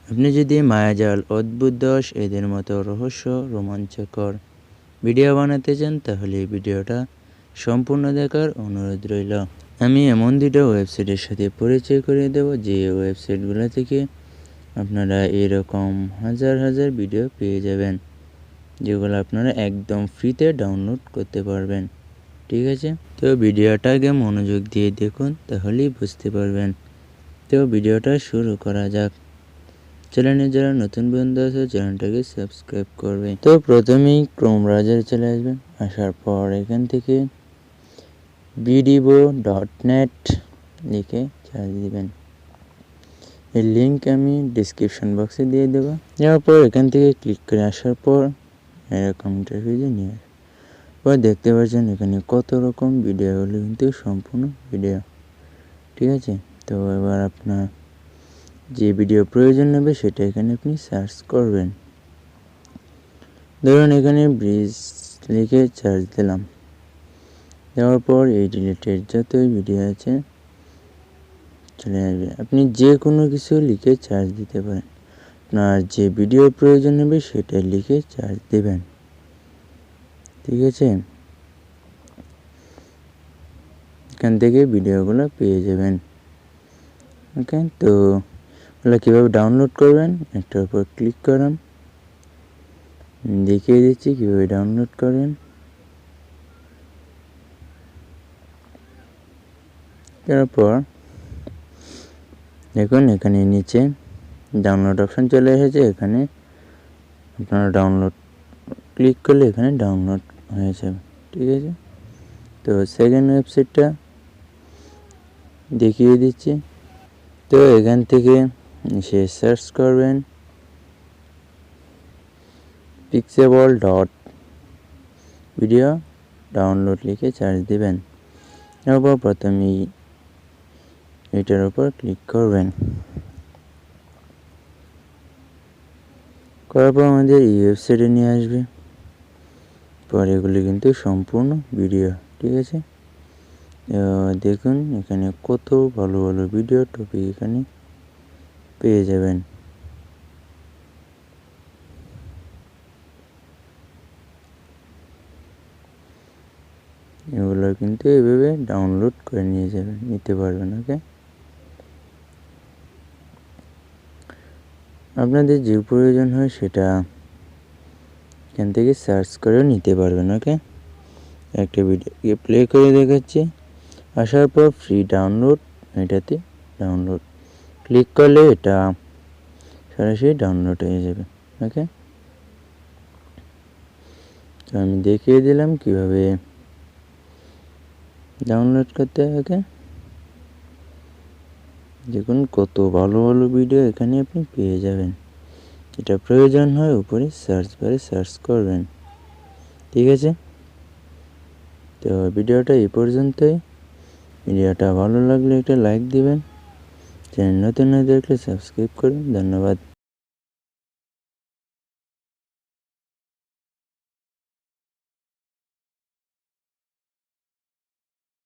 আপনি যদি মায়াজাল, অদ্ভুত দশ এদের মতো রহস্য রোমাঞ্চকর ভিডিও বানাতে চান তাহলে এই ভিডিওটা সম্পূর্ণ দেখার অনুরোধ রইল। আমি এমন দুটো ওয়েবসাইটের সাথে পরিচয় করিয়ে দেব যে ওয়েবসাইটগুলো থেকে আপনারা এরকম হাজার হাজার ভিডিও পেয়ে যাবেন, যেগুলো আপনারা একদম ফ্রিতে ডাউনলোড করতে পারবেন। ঠিক আছে, তো ভিডিওটা আগে মনোযোগ দিয়ে দেখুন, তাহলেই বুঝতে পারবেন। তো ভিডিওটা শুরু করা যাক। চ্যানেলে যারা নতুন বন্ধু আছে চ্যানেলটাকে সাবস্ক্রাইব করবে। তো প্রথমেই ক্রোম ব্রাউজারে চলে আসবেন। আসার পর এখান থেকে vidibo.net লিখে চার্জ দিবেন। এর লিঙ্ক আমি ডিসক্রিপশন বক্সে দিয়ে দেবো। যাওয়ার পর এখান থেকে ক্লিক করে আসার পর এরকম ইন্টারফেসে নিয়ে আসবে। পর দেখতে পাচ্ছেন এখানে কত রকম ভিডিওগুলো কিন্তু সম্পূর্ণ ভিডিও। ঠিক আছে, তো এবার আপনার যে ভিডিও প্রয়োজন হবে সেটা এখানে আপনি সার্চ করবেন। ধরুন এখানে ব্রিজ লিখে চার্জ দিলাম। দেওয়ার পর এই রিলেটেড যতই ভিডিও আছে চলে আসবে। আপনি যে কোনো কিছু লিখে চার্জ দিতে পারেন। আপনার যে ভিডিও প্রয়োজন হবে সেটা লিখে চার্জ দেবেন। ঠিক আছে, এখান থেকে ভিডিওগুলো পেয়ে যাবেন। ওকে, তো ওগুলো কীভাবে ডাউনলোড করবেন একটার উপর ক্লিক করান, দেখিয়ে দিচ্ছি কীভাবে ডাউনলোড করবেন। তারপর দেখুন এখানে নিচে ডাউনলোড অপশান চলে এসেছে। এখানে আপনারা ডাউনলোড ক্লিক করলে এখানে ডাউনলোড হয়ে যাবে। ঠিক আছে, তো সেকেন্ড ওয়েবসাইটটা দেখিয়ে দিচ্ছি। তো এখান থেকে সে সার্চ করবেন pixable.video ডাউনলোড লিখে চার্জ দেবেন। তারপর প্রথমেই এটার উপর ক্লিক করবেন। করার পর আমাদের এই ওয়েবসাইটে নিয়ে আসবে। পর এগুলি কিন্তু সম্পূর্ণ ভিডিও। ঠিক আছে, দেখুন এখানে কত ভালো ভালো ভিডিও টপিক এখানে পেয়ে যাবেন। এগুলো কিন্তু এভাবে ডাউনলোড করে নিতে পারবেন। ওকে, আপনাদের যে প্রয়োজন হয় সেটা এখান থেকে সার্চ করেও নিতে পারবেন। ওকে, একটা ভিডিওকে প্লে করে দেখাচ্ছি। আসার পর ফ্রি ডাউনলোড, এটাতে ডাউনলোড ক্লিক করলে এটা সরাসরি ডাউনলোড হয়ে যাবে। ওকে, তো আমি দেখিয়ে দিলাম কিভাবে ডাউনলোড করতে হয়। ওকে, দেখুন কত ভালো ভালো ভিডিও এখানে আপনি পেয়ে যাবেন। এটা প্রয়োজন হয় উপরে সার্চ বারে সার্চ করবেন। ঠিক আছে, তো ভিডিওটা এই পর্যন্তই। ভিডিওটা ভালো লাগলে একটা লাইক দিবেন, চ্যানেল নতুন হয়ে দেখলে সাবস্ক্রাইব করুন। ধন্যবাদ।